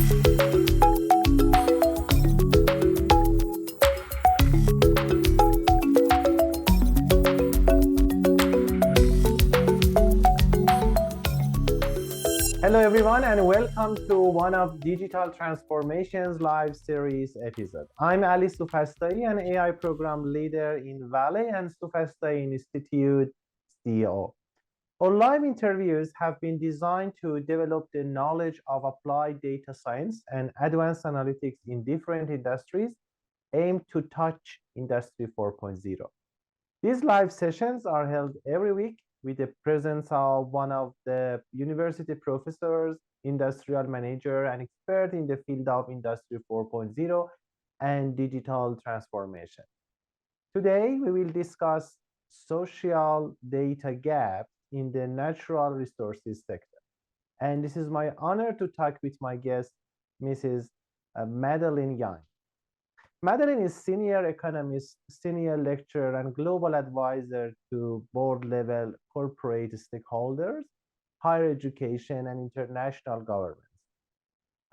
Hello everyone and welcome to one of Digital Transformation's live series episode. I'm Ali Soofastaei, an AI program leader in Valley and Soofastaei Institute CEO. Our live interviews have been designed to develop the knowledge of applied data science and advanced analytics in different industries, aimed to touch Industry 4.0. These live sessions are held every week with the presence of one of the university professors, industrial manager, and expert in the field of Industry 4.0 and digital transformation. Today, we will discuss social data gaps in the natural resources sector. And this is my honor to talk with my guest, Mrs. Madeline Young. Madeline is Senior Economist, Senior Lecturer, and Global Advisor to board-level corporate stakeholders, higher education, and international governance.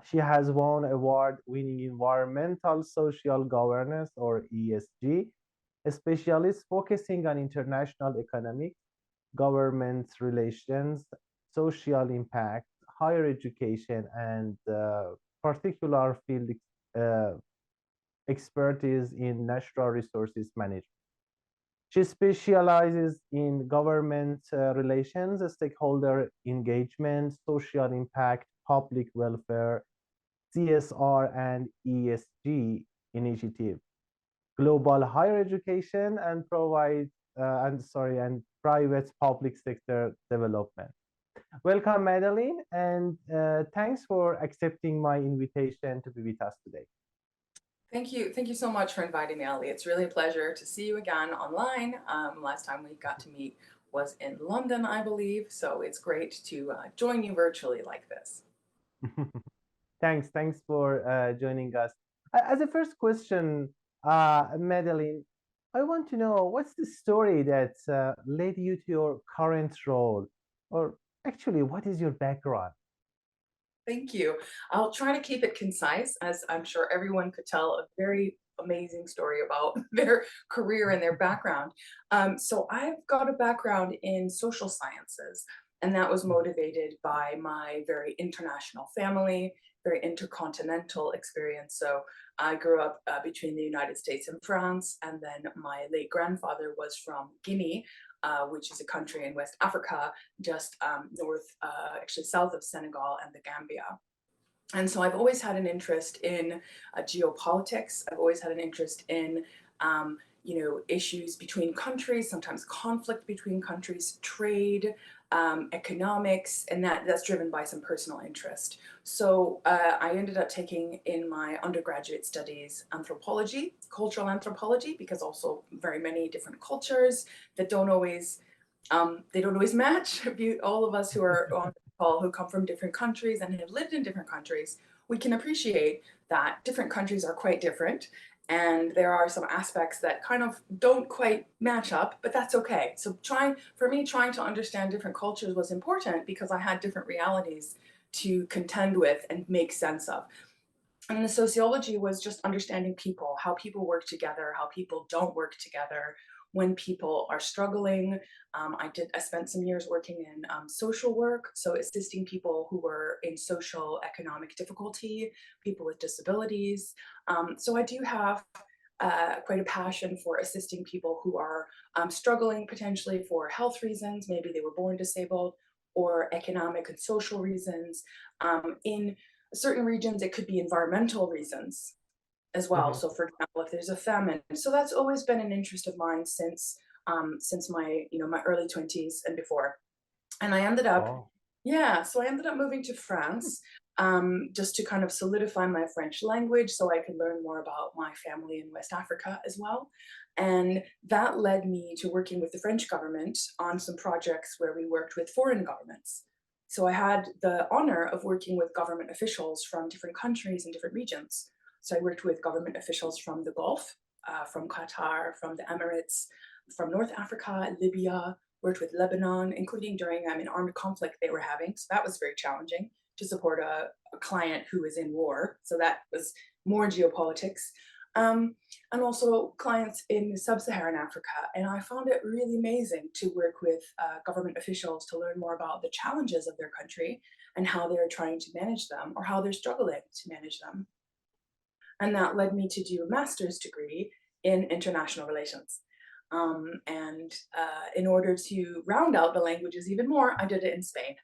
She has won award-winning environmental social governance, or ESG, a specialist focusing on international economics, government relations, social impact, higher education, and particular field expertise in natural resources management. She specializes in government relations, stakeholder engagement, social impact, public welfare, CSR and ESG initiative, global higher education, and private public sector development. Welcome, Madeline, and thanks for accepting my invitation to be with us today. Thank you. Thank you so much for inviting me, Ali. It's really a pleasure to see you again online. Last time we got to meet was in London, I believe. So it's great to join you virtually like this. Thanks for joining us. As a first question, Madeline, I want to know what's the story that led you to your current role, or actually, what is your background? Thank you. I'll try to keep it concise, as I'm sure everyone could tell a very amazing story about their career and their background. So I've got a background in social sciences, and that was motivated by my very international family, very intercontinental experience. So I grew up between the United States and France, and then my late grandfather was from Guinea, which is a country in West Africa, just actually south of Senegal and the Gambia. And so I've always had an interest in geopolitics. I've always had an interest in issues between countries, sometimes conflict between countries, trade, economics, and that's driven by some personal interest. So I ended up taking in my undergraduate studies anthropology, cultural anthropology, because also very many different cultures that don't always match. All of us who are on the call who come from different countries and have lived in different countries, we can appreciate that different countries are quite different. And there are some aspects that kind of don't quite match up, but that's okay. So trying to understand different cultures was important because I had different realities to contend with and make sense of. And the sociology was just understanding people, how people work together, how people don't work together, when people are struggling. I spent some years working in social work, so assisting people who were in social economic difficulty, people with disabilities. So I do have quite a passion for assisting people who are struggling potentially for health reasons. Maybe they were born disabled, or economic and social reasons. In certain regions, it could be environmental reasons as well. So for example, if there's a famine. So that's always been an interest of mine since my my early 20s and before. And I ended up so I ended up moving to France just to kind of solidify my French language so I could learn more about my family in West Africa as well. And that led me to working with the French government on some projects where we worked with foreign governments. So I had the honor of working with government officials from different countries and different regions. So I worked with government officials from the Gulf, from Qatar, from the Emirates, from North Africa, Libya, worked with Lebanon, including during an armed conflict they were having. So that was very challenging to support a client who is in war. So that was more geopolitics. And also clients in sub-Saharan Africa. And I found it really amazing to work with government officials to learn more about the challenges of their country and how they're trying to manage them or how they're struggling to manage them. And that led me to do a master's degree in international relations. In order to round out the languages even more, I did it in Spain.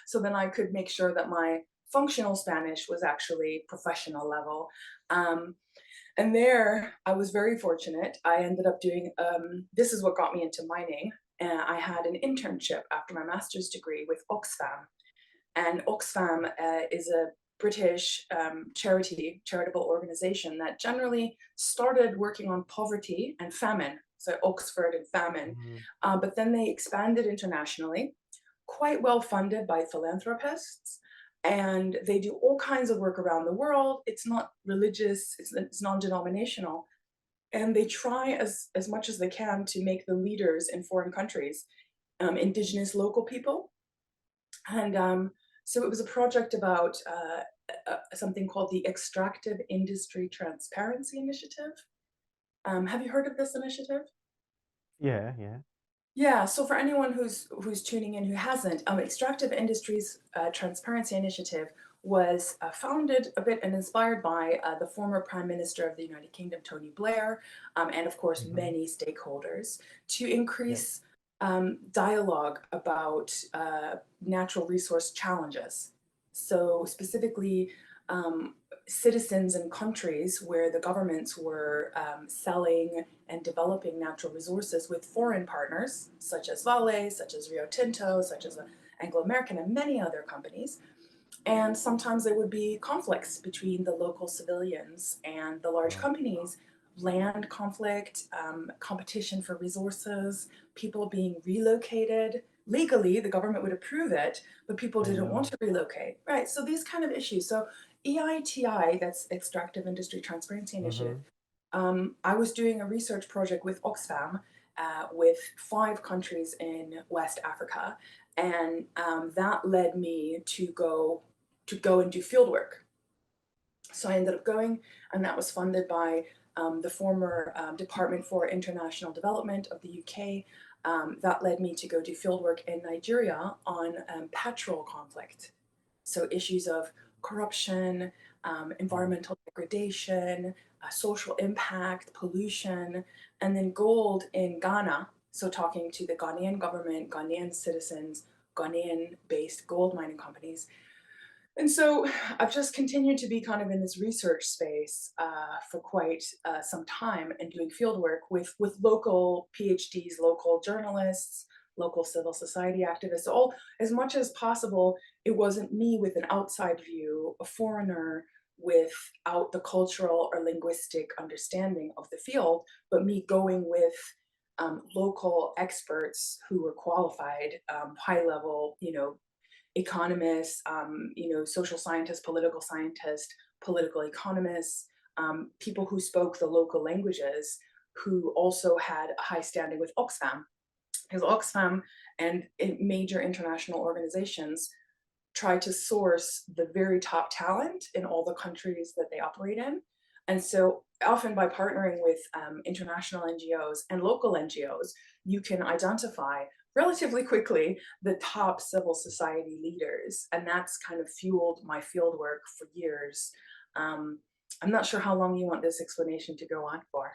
So then I could make sure that my functional Spanish was actually professional level. And there, I was very fortunate. I ended up doing, this is what got me into mining. I had an internship after my master's degree with Oxfam. And Oxfam is a British charitable organization that generally started working on poverty and famine, so Oxford and famine, but then they expanded internationally, quite well funded by philanthropists, and they do all kinds of work around the world. It's not religious, it's non-denominational, and they try as much as they can to make the leaders in foreign countries indigenous local people. And so it was a project about something called the Extractive Industry Transparency Initiative. Have you heard of this initiative? Yeah, yeah. Yeah, so for anyone who's tuning in who hasn't, Extractive Industries Transparency Initiative was founded a bit and inspired by the former Prime Minister of the United Kingdom, Tony Blair, and of course many stakeholders, to increase dialogue about natural resource challenges. So specifically, citizens in countries where the governments were selling and developing natural resources with foreign partners, such as Vale, such as Rio Tinto, such as Anglo American, and many other companies. And sometimes there would be conflicts between the local civilians and the large companies, land conflict, competition for resources, people being relocated. Legally, the government would approve it, but people didn't want to relocate, right? So these kind of issues. So EITI, that's Extractive Industry Transparency Initiative, I was doing a research project with Oxfam with 5 countries in West Africa, and that led me to go and do field work. So I ended up going, and that was funded by the former Department for International Development of the UK. That led me to go do fieldwork in Nigeria on petrol conflict. So issues of corruption, environmental degradation, social impact, pollution, and then gold in Ghana. So talking to the Ghanaian government, Ghanaian citizens, Ghanaian-based gold mining companies. And so I've just continued to be kind of in this research space for quite some time and doing field work with local PhDs, local journalists, local civil society activists, all as much as possible. It wasn't me with an outside view, a foreigner without the cultural or linguistic understanding of the field, but me going with local experts who were qualified, high level, economists, social scientists, political economists, people who spoke the local languages, who also had a high standing with Oxfam, because Oxfam and major international organizations try to source the very top talent in all the countries that they operate in. And so often by partnering with international NGOs and local NGOs, you can identify relatively quickly the top civil society leaders. And that's kind of fueled my field work for years. I'm not sure how long you want this explanation to go on for.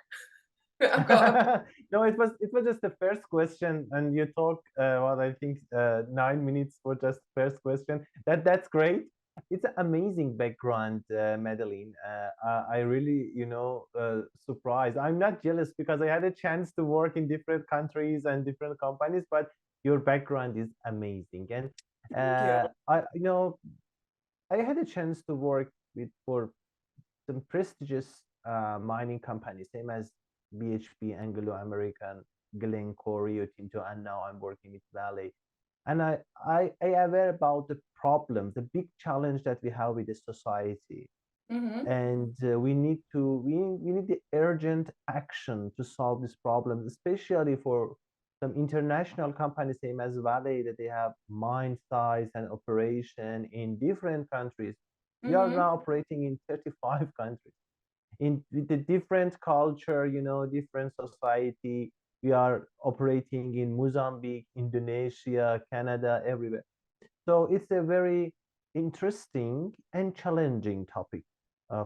No, it was just the first question, and you talk I think 9 minutes for just first question. That's great. It's an amazing background, Madeline. I really, surprised. I'm not jealous because I had a chance to work in different countries and different companies, but your background is amazing. And Thank you. I had a chance to work for some prestigious mining companies, same as BHP, Anglo American, Glencore, Rio Tinto, and now I'm working with Vale. And I aware about the problem, the big challenge that we have with the society. And we need the urgent action to solve this problem, especially for some international companies, same as Valley, that they have mine sites and operation in different countries. We are Mm-hmm. now operating in 35 countries. In with the different culture, different society. We are operating in Mozambique, Indonesia, Canada, everywhere. So it's a very interesting and challenging topic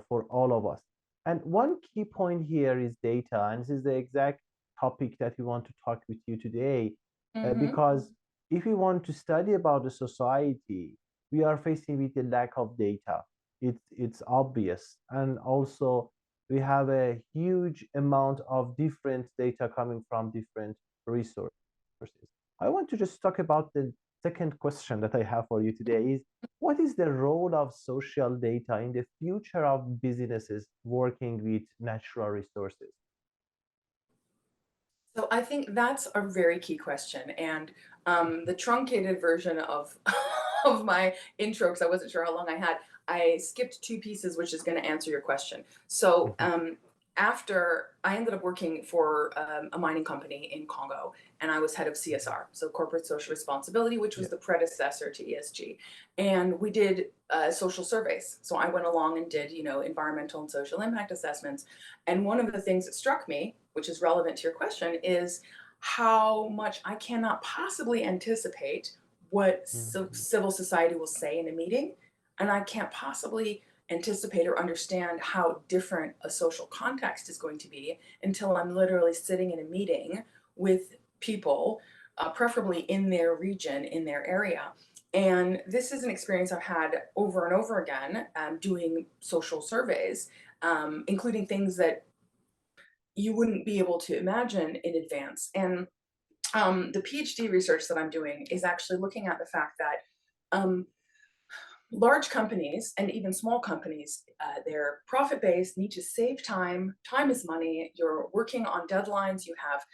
for all of us. And one key point here is data, and this is the exact topic that we want to talk with you today, Mm-hmm. because if we want to study about the society, we are facing with the lack of data. It's obvious, and also we have a huge amount of different data coming from different resources. I want to just talk about the second question that I have for you today is what is the role of social data in the future of businesses working with natural resources? So I think that's a very key question. And the truncated version of of my intro, because I wasn't sure how long I had, I skipped two pieces, which is going to answer your question. So after I ended up working for a mining company in Congo, and I was head of CSR, so corporate social responsibility, which Yeah. was the predecessor to ESG. And we did social surveys. So I went along and did, environmental and social impact assessments. And one of the things that struck me, which is relevant to your question, is how much I cannot possibly anticipate what Mhm. civil society will say in a meeting. And I can't possibly anticipate or understand how different a social context is going to be until I'm literally sitting in a meeting with people, preferably in their region, in their area. And this is an experience I've had over and over again, doing social surveys, including things that you wouldn't be able to imagine in advance. And the PhD research that I'm doing is actually looking at the fact that um, large companies and even small companies, they're profit based, need to save time. Time is money. You're working on deadlines. You have,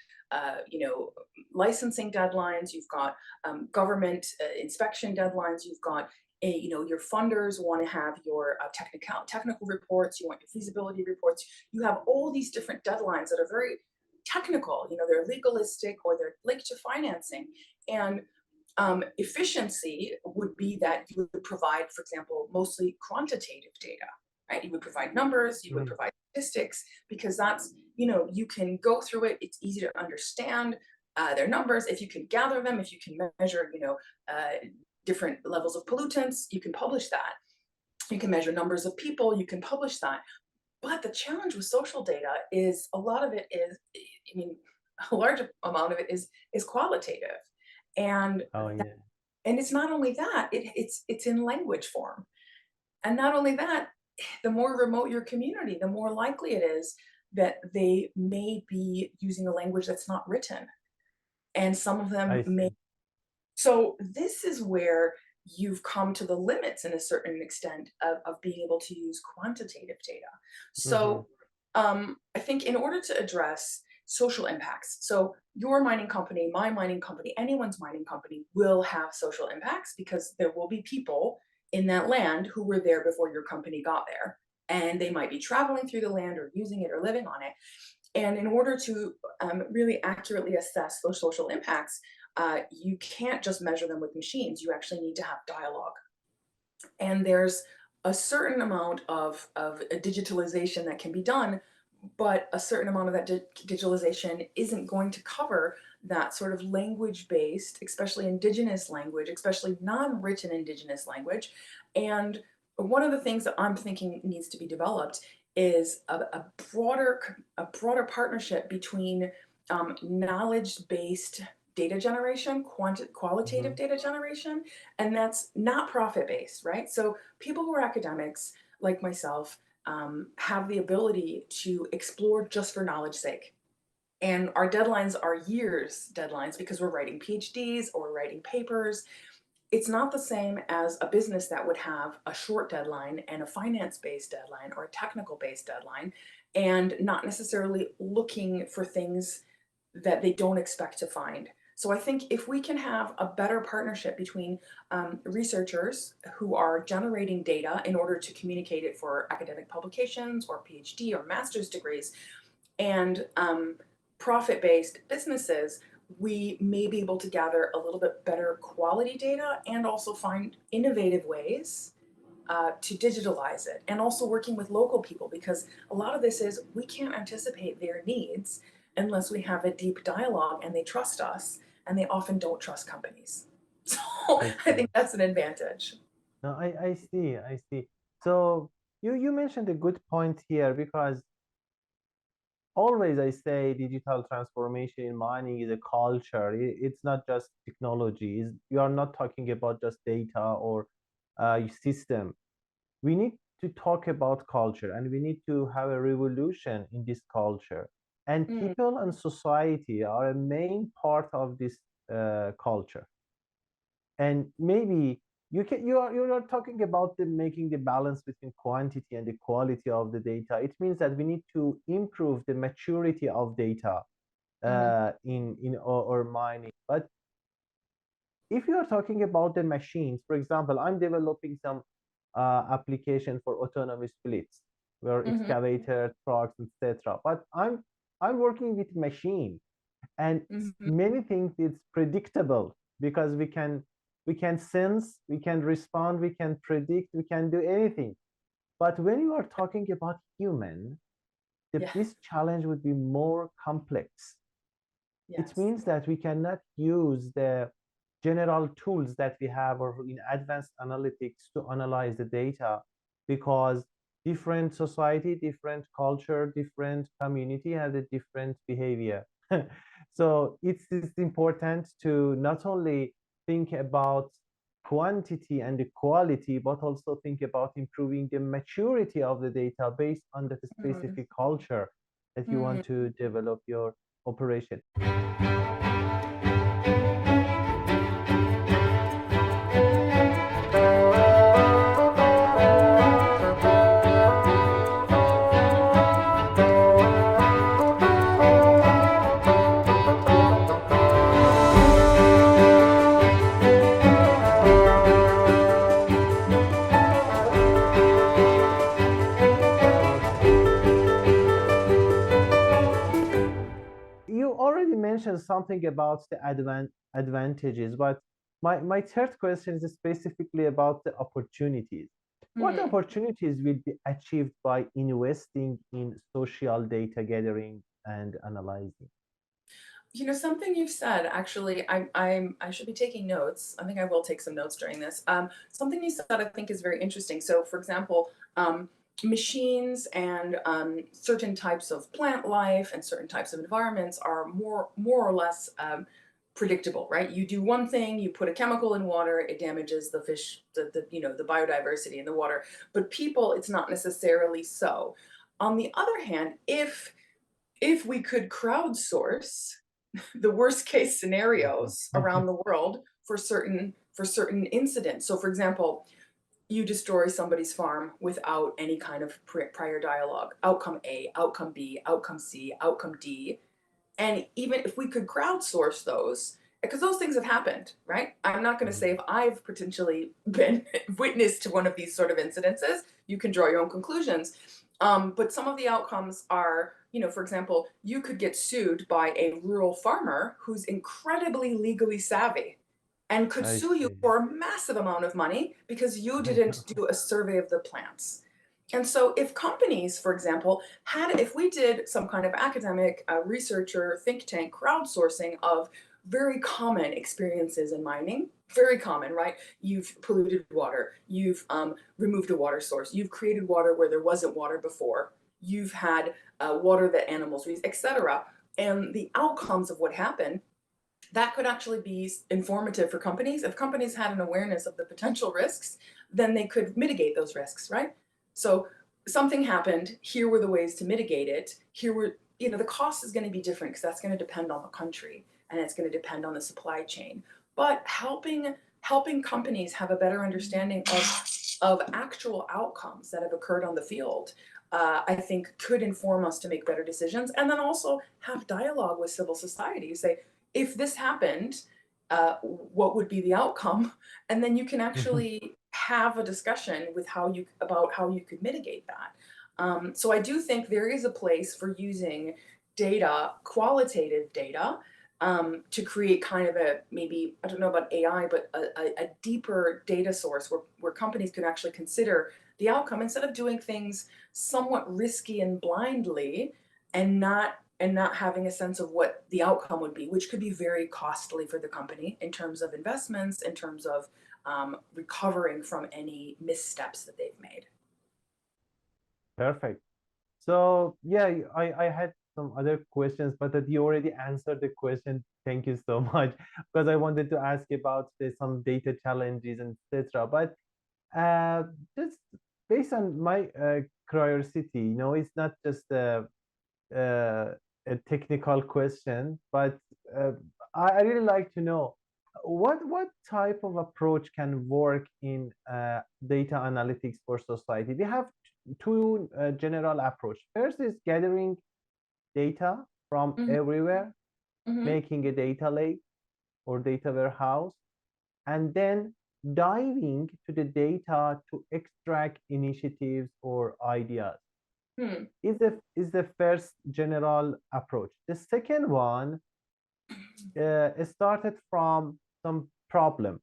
licensing deadlines. You've got government inspection deadlines. You've got your funders want to have your technical reports. You want your feasibility reports. You have all these different deadlines that are very technical. They're legalistic or they're linked to financing. And efficiency would be that you would provide, for example, mostly quantitative data, right? You would provide numbers, you would Mhm. provide statistics, because that's, you can go through it. It's easy to understand their numbers. If you can gather them, if you can measure, different levels of pollutants, you can publish that. You can measure numbers of people, you can publish that. But the challenge with social data is a lot of it is, I mean, a large amount of it is qualitative. And Oh, yeah. it's not only that, it's in language form. And not only that, the more remote your community, the more likely it is that they may be using a language that's not written. And some of them I may. see. So this is where you've come to the limits in a certain extent of being able to use quantitative data. Mhm. So I think in order to address social impacts, so your mining company, my mining company, anyone's mining company will have social impacts because there will be people in that land who were there before your company got there. And they might be traveling through the land or using it or living on it. And in order to really accurately assess those social impacts, you can't just measure them with machines. You actually need to have dialogue. And there's a certain amount of digitalization that can be done, but a certain amount of that digitalization isn't going to cover that sort of language based, especially indigenous language, especially non-written indigenous language. And one of the things that I'm thinking needs to be developed is a broader partnership between knowledge based data generation, qualitative Mhm. data generation, and that's not profit based, right? So people who are academics like myself have the ability to explore just for knowledge sake. And our deadlines are years deadlines because we're writing PhDs or writing papers. It's not the same as a business that would have a short deadline and a finance based deadline or a technical based deadline, and not necessarily looking for things that they don't expect to find. So I think if we can have a better partnership between researchers who are generating data in order to communicate it for academic publications or PhD or master's degrees, and profit-based businesses, we may be able to gather a little bit better quality data and also find innovative ways to digitalize it, and also working with local people, because a lot of this is we can't anticipate their needs unless we have a deep dialogue and they trust us, and they often don't trust companies. So I I see. think that's an advantage. No, I see. I see. So you mentioned a good point here, because always I say digital transformation in mining is a culture. It's not just technology. You are not talking about just data or system. We need to talk about culture, and we need to have a revolution in this culture. And Mm, people and society are a main part of this culture. And maybe you are talking about the making the balance between quantity and the quality of the data. It means that we need to improve the maturity of data mhm, in our mining. But if you are talking about the machines, for example, I'm developing some application for autonomous fleets, where mhm, excavator, trucks, etc. But I'm working with machine, and mhm, many things it's predictable, because we can sense, we can respond, we can predict, we can do anything. But when you are talking about human, yeah, this challenge would be more complex. It yes. means that we cannot use the general tools that we have or in advanced analytics to analyze the data, because different society, different culture, different community has a different behavior. So it's important to not only think about quantity and the quality, but also think about improving the maturity of the data based on the Mm, specific culture that you mm. want to develop your operation. Okay. You already mentioned something about the advantages, but my third question is specifically about the opportunities. What Mm. opportunities will be achieved by investing in social data gathering and analyzing? You know, something you've said, actually, I should be taking notes. I think I will take some notes during this. Something you said I think is very interesting. So, for example, machines and certain types of plant life and certain types of environments are more or less predictable, right? You do one thing, you put a chemical in water, it damages the fish, the the biodiversity in the water. But people, it's not necessarily so. On the other hand, if we could crowdsource the worst case scenarios around the world for certain incidents. So for example, you destroy somebody's farm without any kind of prior dialogue. Outcome A, outcome B, outcome C, outcome D. And even if we could crowdsource those, because those things have happened, right? I'm not going to say if I've potentially been witness to one of these sort of incidences. You can draw your own conclusions. But some of the outcomes are, for example, you could get sued by a rural farmer who's incredibly legally savvy and could I sue you see. for a massive amount of money because you I didn't know. do a survey of the plants. And so, if companies, for example, if we did some kind of academic researcher think tank crowdsourcing of very common experiences in mining, very common, right? You've polluted water, you've removed a water source, you've created water where there wasn't water before, you've had water that animals use, etc. And the outcomes of what happened, that could actually be informative for companies. If companies had an awareness of the potential risks, then they could mitigate those risks, right? So something happened, here were the ways to mitigate it. Here were, the cost is going to be different because that's going to depend on the country and it's going to depend on the supply chain. But helping companies have a better understanding of actual outcomes that have occurred on the field, I think could inform us to make better decisions, and then also have dialogue with civil society. Say, if this happened, what would be the outcome? And then you can actually have a discussion with about how you could mitigate that. So I do think there is a place for using data, qualitative data, to create kind of a, maybe, I don't know about AI, but a deeper data source where companies could actually consider the outcome instead of doing things somewhat risky and blindly, and not having a sense of what the outcome would be, which could be very costly for the company in terms of investments, in terms of recovering from any missteps that they've made. Perfect. So yeah, I had some other questions, but that you already answered the question. Thank you so much, because I wanted to ask about some data challenges and etc. But just based on my curiosity, it's not just uh, a technical question, but uh, I really like to know what type of approach can work in data analytics for society. We have two general approach. First is gathering data from Hmm. everywhere, Hmm. making a data lake or data warehouse, and then diving to the data to extract initiatives or ideas. Hmm. Is the first general approach. The second one started from some problem.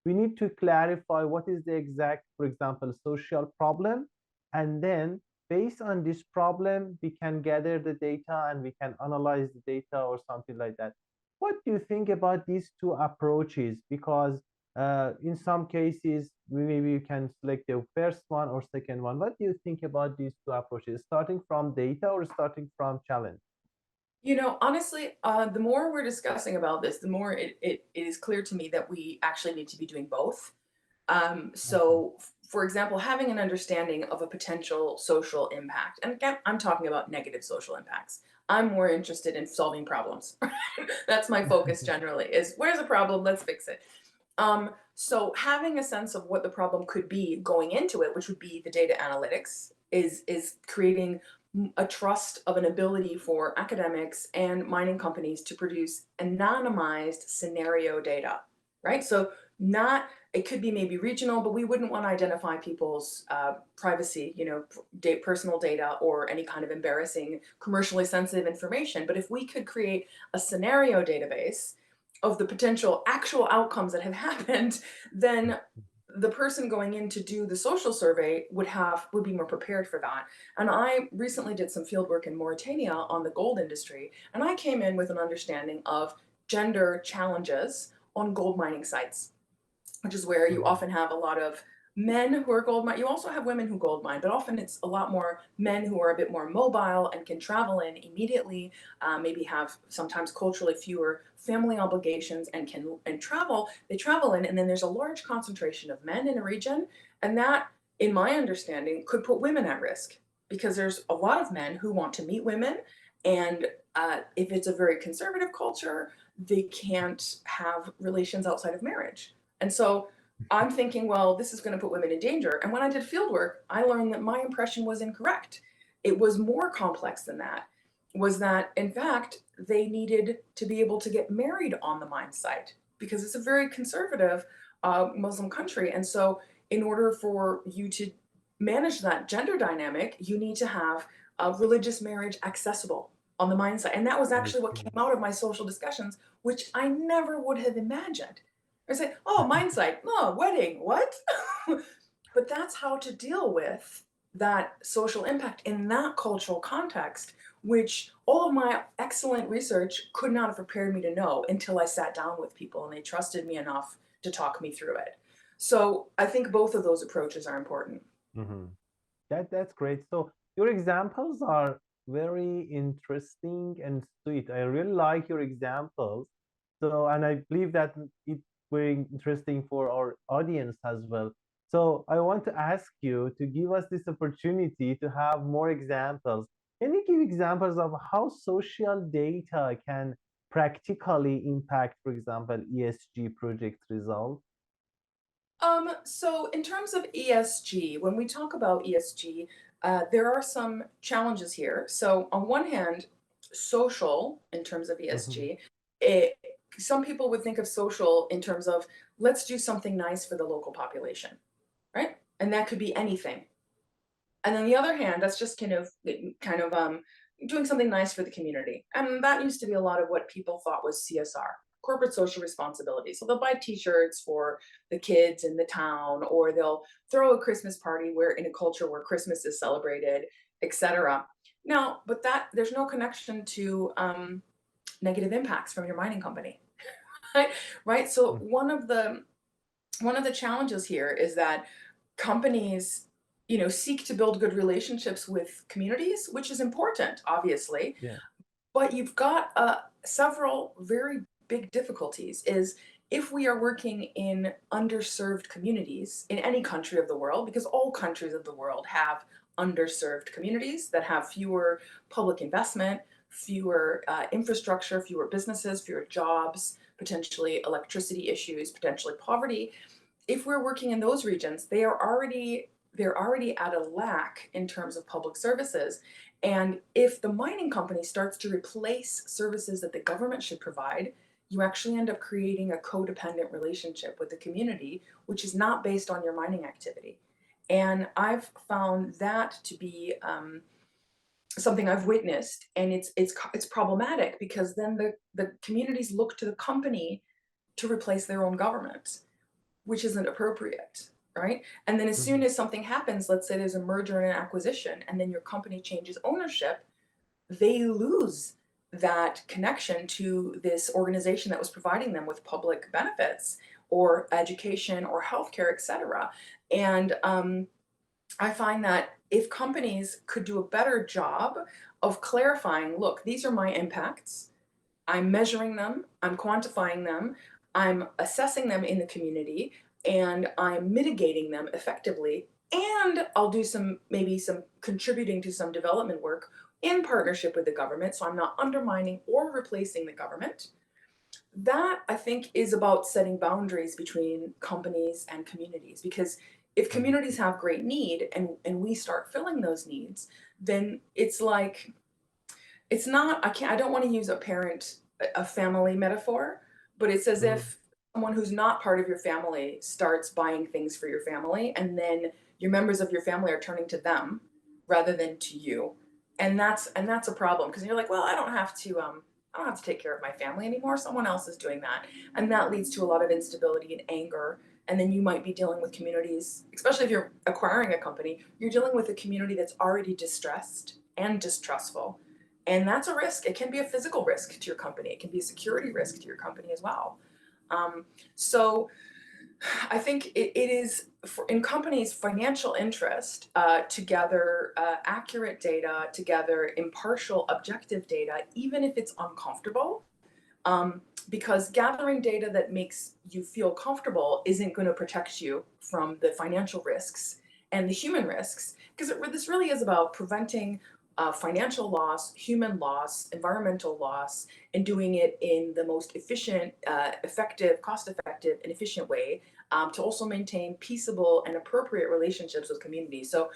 We need to clarify what is the exact, for example, social problem, and then based on this problem, we can gather the data and we can analyze the data or something like that. What do you think about these two approaches? Because in some cases, maybe you can select the first one or second one. What do you think about these two approaches, starting from data or starting from challenge? Honestly, the more we're discussing about this, the more it is clear to me that we actually need to be doing both. Mhm. For example, having an understanding of a potential social impact, and again, I'm talking about negative social impacts. I'm more interested in solving problems. That's my focus generally, is where's a problem? Let's fix it. So having a sense of what the problem could be going into it, which would be the data analytics, is creating a trust of an ability for academics and mining companies to produce anonymized scenario data, right? So not, it could be maybe regional, but we wouldn't want to identify people's privacy, personal data or any kind of embarrassing, commercially sensitive information. But if we could create a scenario database of the potential actual outcomes that have happened, then the person going in to do the social survey would be more prepared for that. And I recently did some field work in Mauritania on the gold industry, and I came in with an understanding of gender challenges on gold mining sites, which is where you Mhm. often have a lot of men who are gold mine. You also have women who gold mine, but often it's a lot more men who are a bit more mobile and can travel in immediately, maybe have sometimes culturally fewer family obligations and can and travel. They travel in, and then there's a large concentration of men in a region, and that, in my understanding, could put women at risk because there's a lot of men who want to meet women, and if it's a very conservative culture, they can't have relations outside of marriage. And so I'm thinking, well, this is going to put women in danger. And when I did field work, I learned that my impression was incorrect. It was more complex than that. Was that, in fact, they needed to be able to get married on the mine site because it's a very conservative Muslim country. And so, in order for you to manage that gender dynamic, you need to have religious marriage accessible on the mine site. And that was I actually what see. came out of my social discussions, which I never would have imagined. I say, oh, mindsight, oh, wedding, what? But that's how to deal with that social impact in that cultural context, which all of my excellent research could not have prepared me to know until I sat down with people and they trusted me enough to talk me through it. So I think both of those approaches are important. Mhm. That's great. So your examples are very interesting and sweet. I really like your examples. So, and I believe that it's very interesting for our audience as well. So I want to ask you to give us this opportunity to have more examples. Can you give examples of how social data can practically impact, for example, ESG project results? So in terms of ESG, when we talk about ESG, there are some challenges here. So on one hand, social in terms of Mhm. ESG, it, some people would think of social in terms of let's do something nice for the local population, right? And that could be anything. And on the other hand, that's just kind of doing something nice for the community. And that used to be a lot of what people thought was CSR, corporate social responsibility. So they'll buy t-shirts for the kids in the town, or they'll throw a Christmas party where in a culture where Christmas is celebrated, etc. Now, but that there's no connection to negative impacts from your mining company, right? Right. So one of the challenges here is that companies, seek to build good relationships with communities, which is important, obviously, Yeah. but you've got several very big difficulties. Is if we are working in underserved communities in any country of the world, because all countries of the world have underserved communities that have fewer public investment, fewer infrastructure, fewer businesses, fewer jobs, potentially electricity issues, potentially poverty. If we're working in those regions, they're already at a lack in terms of public services. And if the mining company starts to replace services that the government should provide, you actually end up creating a codependent relationship with the community, which is not based on your mining activity. And I've found that to be something I've witnessed, and it's problematic, because then the communities look to the company to replace their own government, which isn't appropriate, right? And then as soon Mhm. as something happens, let's say there's a merger and an acquisition, and then your company changes ownership, they lose that connection to this organization that was providing them with public benefits or education or healthcare, et cetera. And I find that if companies could do a better job of clarifying, look, these are my impacts, I'm measuring them, I'm quantifying them, I'm assessing them in the community, and I'm mitigating them effectively. And I'll do maybe some contributing to some development work in partnership with the government. So I'm not undermining or replacing the government. That, I think, is about setting boundaries between companies and communities. Because if Mhm. communities have great need, and we start filling those needs, then it's like, it's not, I don't want to use a family metaphor, but it's as Mhm. if someone who's not part of your family starts buying things for your family, and then your members of your family are turning to them rather than to you. And that's a problem, because you're like, well, I don't have to take care of my family anymore. Someone else is doing that. And that leads to a lot of instability and anger. And then you might be dealing with communities, especially if you're acquiring a company, you're dealing with a community that's already distressed and distrustful. And that's a risk. It can be a physical risk to your company. It can be a security risk to your company as well. Um, so I think it is in companies' financial interest to gather accurate data, to gather impartial, objective data, even if it's uncomfortable. Because gathering data that makes you feel comfortable isn't going to protect you from the financial risks and the human risks. Because this really is about preventing financial loss, human loss, environmental loss, and doing it in the most efficient, effective, cost effective, and efficient way, to also maintain peaceable and appropriate relationships with communities. So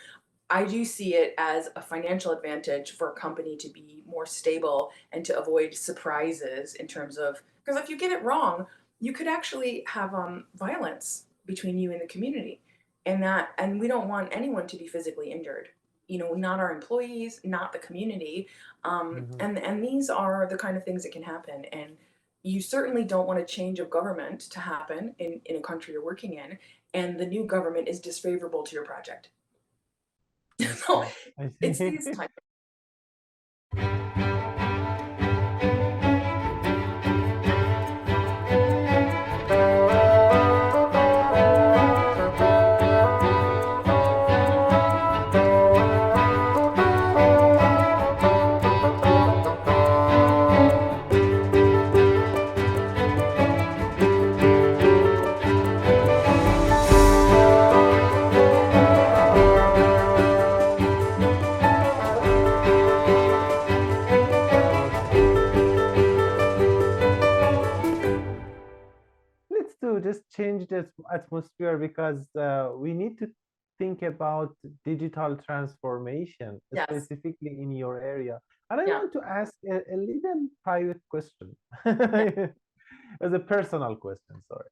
I do see it as a financial advantage for a company to be more stable and to avoid surprises in terms of, because if you get it wrong, you could actually have violence between you and the community, and we don't want anyone to be physically injured. Not our employees, not the community, Mhm. and these are the kind of things that can happen. And you certainly don't want a change of government to happen in a country you're working in, and the new government is disfavorable to your project. So Okay, I it's see. these type. Let's do just change the atmosphere, because we need to think about digital transformation, Yes. specifically in your area. And I Yeah. want to ask a little private question, Yeah. as a personal question, sorry.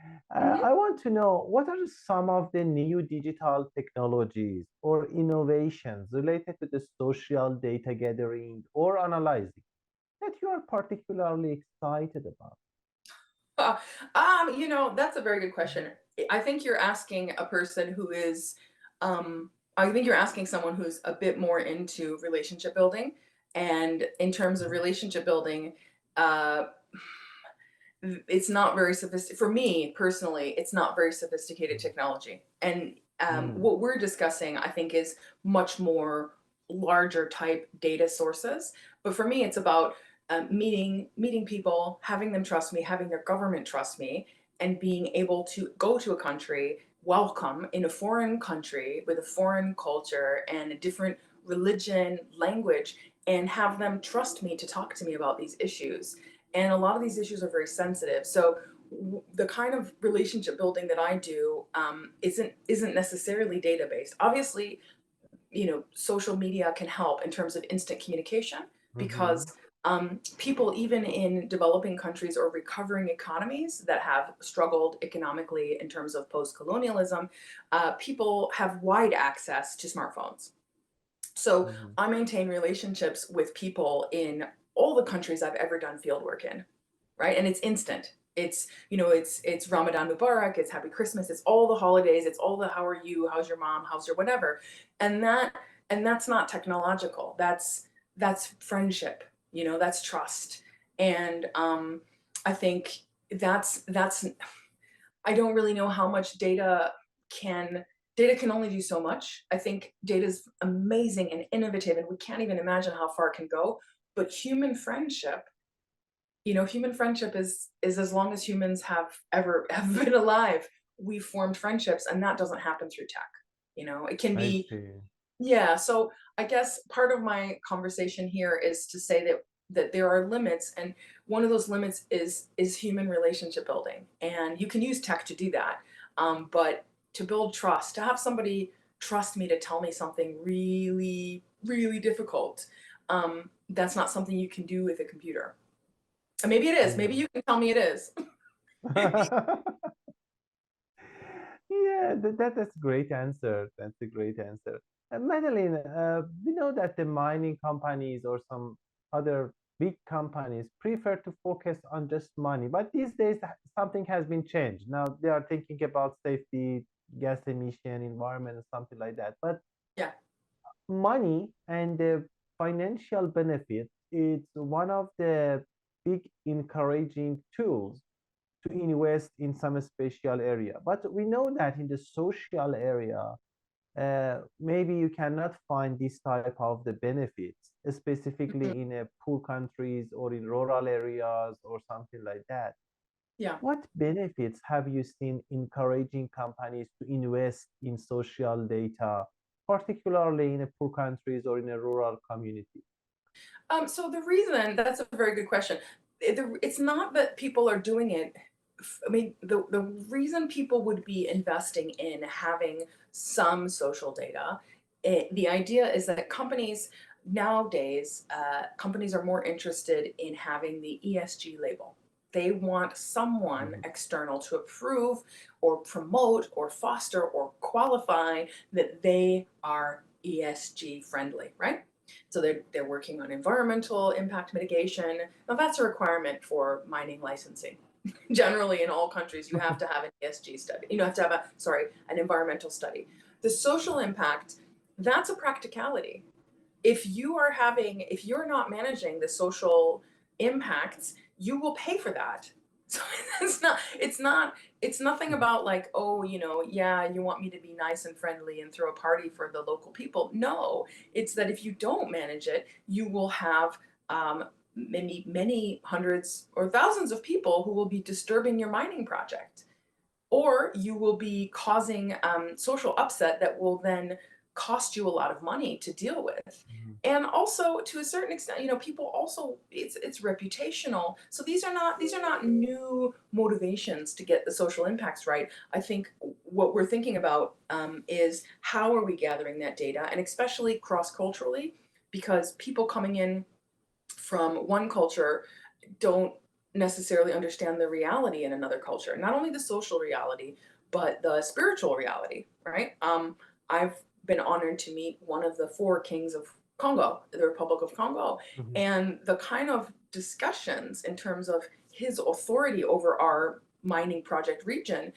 Mhm. I want to know what are some of the new digital technologies or innovations related to the social data gathering or analyzing that you are particularly excited about? Uh, that's a very good question. I think you're asking a person who is, I think you're asking someone who's a bit more into relationship building. And in terms of relationship building, uh, it's not very sophisticated. For me personally, it's not very sophisticated technology. And Mm, what we're discussing, I think, is much more larger type data sources. But for me, it's about meeting people, having them trust me, having their government trust me, and being able to go to a country, welcome in a foreign country with a foreign culture and a different religion, language, and have them trust me to talk to me about these issues. And a lot of these issues are very sensitive. So the kind of relationship building that I do isn't necessarily data based. Obviously, social media can help in terms of instant communication because mhm, people, even in developing countries or recovering economies that have struggled economically in terms of post colonialism, people have wide access to smartphones. So mhm, I maintain relationships with people in all the countries I've ever done field work in, right? And it's instant. It's Ramadan Mubarak, it's Happy Christmas, it's all the holidays, it's all the how are you, how's your mom, how's your whatever. And that's not technological. That's friendship, that's trust. And I think that's I don't really know how much can data can only do so much. I think data is amazing and innovative, and we can't even imagine how far it can go. But human friendship is as long as humans have ever have been alive, we've formed friendships, and that doesn't happen through tech. It can I be, see. yeah. So I guess part of my conversation here is to say that there are limits, and one of those limits is human relationship building, and you can use tech to do that. But to build trust, to have somebody trust me to tell me something really, really difficult, that's not something you can do with a computer. And maybe it is. Maybe Mm. you can tell me it is. Yeah, that's great answer. That's a great answer. Madeline, we know that the mining companies or some other big companies prefer to focus on just money, but these days something has been changed. Now they are thinking about safety, gas emission, environment, and something like that. But Yeah. money and the financial benefit is one of the big encouraging tools to invest in some special area. But we know that in the social area, maybe you cannot find this type of the benefits, Mhm. specifically in poor countries or in rural areas or something like that. Yeah. What benefits have you seen encouraging companies to invest in social data, particularly in poor countries or in a rural community? So the reason that's a very good question. It's not that people are doing it. I mean, the reason people would be investing in having some social data, the idea is that companies nowadays, companies are more interested in having the ESG label. They want someone Mhm, external to approve or promote or foster or qualify that they are ESG friendly, right? So they're working on environmental impact mitigation. Now that's a requirement for mining licensing. Generally, in all countries, you have to have an ESG study. You have to have an environmental study. The social impact, that's a practicality. If you're not managing the social impacts, you will pay for that. So it's nothing about like, oh, yeah, you want me to be nice and friendly and throw a party for the local people. No, it's that if you don't manage it, you will have many hundreds or thousands of people who will be disturbing your mining project, or you will be causing social upset that will then cost you a lot of money to deal with. mhm, And also, to a certain extent, people also, it's reputational. So these are not new motivations to get the social impacts right. I think what we're thinking about is how are we gathering that data, and especially cross culturally, because people coming in from one culture don't necessarily understand the reality in another culture, not only the social reality, but the spiritual reality, right? I've been honored to meet one of the four kings of Congo, the Republic of Congo, Mhm. and the kind of discussions in terms of his authority over our mining project region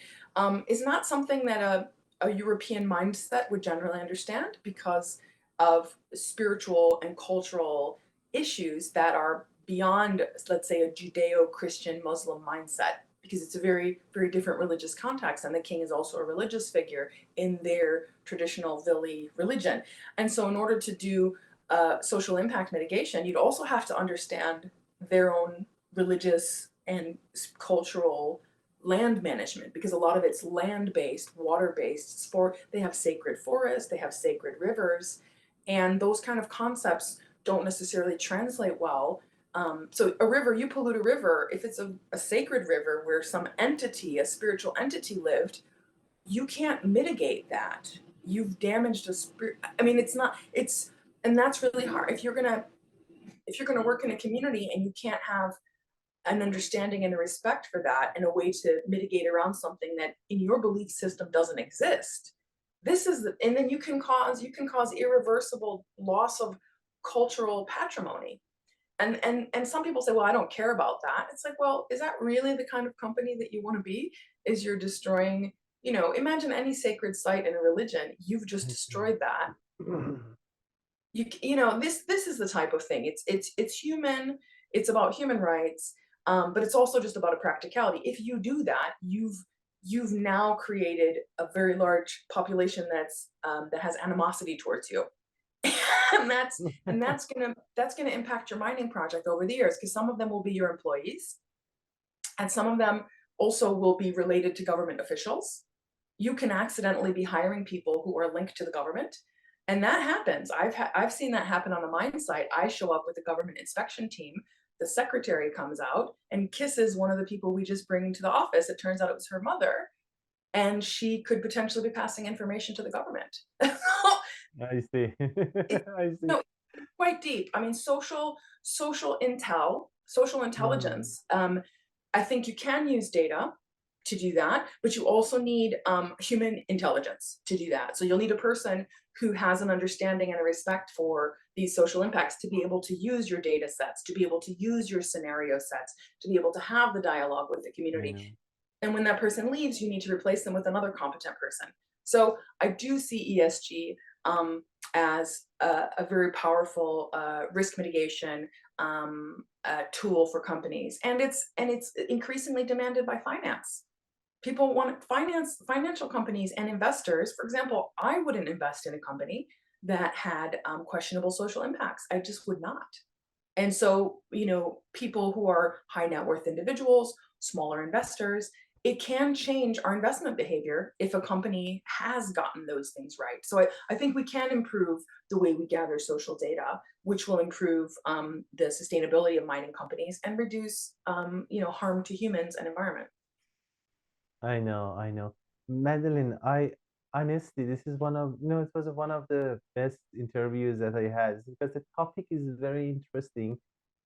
is not something that a European mindset would generally understand because of spiritual and cultural issues that are beyond, let's say, a Judeo-Christian Muslim mindset, because it's a very, very different religious context. And the king is also a religious figure in their traditional Vili religion. And so, in order to do social impact mitigation, you'd also have to understand their own religious and cultural land management, because a lot of it's land-based, water-based. For they have sacred forests, they have sacred rivers, and those kind of concepts don't necessarily translate well. So a river, you pollute a river, if it's a sacred river where some entity, a spiritual entity lived, you can't mitigate that. You've damaged a spirit. I mean, it's not, it's, and that's really hard. If you're gonna work in a community and you can't have an understanding and a respect for that and a way to mitigate around something that in your belief system doesn't exist, this is the, and then you can cause irreversible loss of cultural patrimony. And some people say, well, I don't care about that. It's like, well, is that really the kind of company that you want to be? Is you're destroying, imagine any sacred site in a religion, you've just destroyed that. This is the type of thing. It's human. It's about human rights, but it's also just about a practicality. If you do that, you've now created a very large population that has animosity towards you, and that's gonna impact your mining project over the years, because some of them will be your employees, and some of them also will be related to government officials. You can accidentally be hiring people who are linked to the government, and that happens. I've seen that happen on a mine site. I show up with the government inspection team. The secretary comes out and kisses one of the people we just bring to the office. It turns out it was her mother, and she could potentially be passing information to the government. I see. It, I see. no, it's quite deep. I mean, social Mm, intelligence. I think you can use data to do that, but you also need human intelligence to do that. So you'll need a person who has an understanding and a respect for these social impacts to be able to use your data sets, to be able to use your scenario sets, to be able to have the dialogue with the I community. know. And when that person leaves, you need to replace them with another competent person. So I do see ESG as a very powerful risk mitigation tool for companies, and it's increasingly demanded by finance. People want financial companies and investors. For example, I wouldn't invest in a company that had questionable social impacts. I just would not. And so, people who are high net worth individuals, smaller investors, it can change our investment behavior if a company has gotten those things right. So I think we can improve the way we gather social data, which will improve the sustainability of mining companies and reduce, harm to humans and environment. I know, I know. Madeline, I honestly, this is one of, it was one of the best interviews that I had because the topic is very interesting.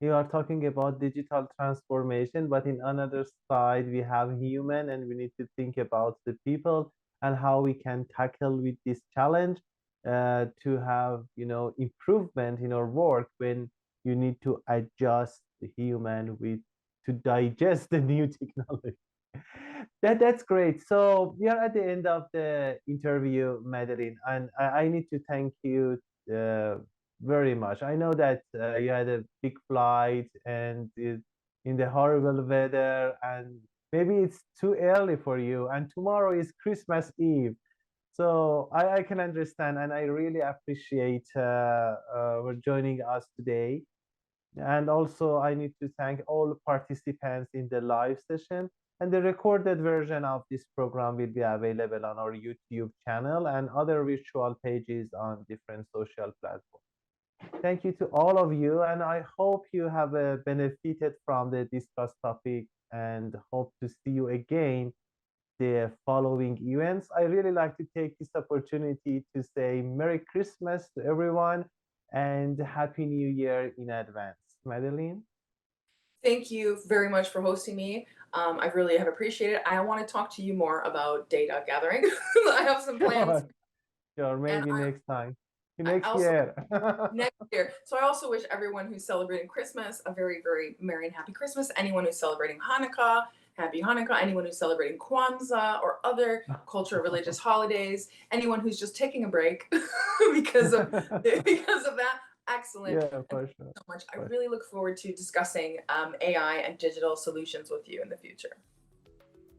You are talking about digital transformation, but in another side, we have human and we need to think about the people and how we can tackle with this challenge to have, improvement in our work when you need to adjust the human with to digest the new technology. That's great. So we are at the end of the interview, Madeline, and I need to thank you uh, very much. I know that you had a big flight and in the horrible weather, and maybe it's too early for you. And tomorrow is Christmas Eve, so I can understand, and I really appreciate for joining us today. And also, I need to thank all participants in the live session. And the recorded version of this program will be available on our YouTube channel and other virtual pages on different social platforms. Thank you to all of you, and I hope you have benefited from the discussed topic and hope to see you again the following events. I really like to take this opportunity to say Merry Christmas to everyone and Happy New Year in advance. Madeline? Thank you very much for hosting me. I really have appreciated it. I want to talk to you more about data gathering. I have some plans, Sure, sure. and Maybe next time, I next also year. next year. So I also wish everyone who's celebrating Christmas a very, very merry and happy Christmas. Anyone who's celebrating Hanukkah, happy Hanukkah. Anyone who's celebrating Kwanzaa or other cultural religious holidays. Anyone who's just taking a break because of that. Excellent. Yeah, And for thank you sure. so much. I For really look forward to discussing AI and digital solutions with you in the future.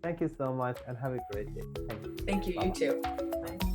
Thank you so much and have a great day. Thank you. Thank you. You Bye-bye. too. Bye.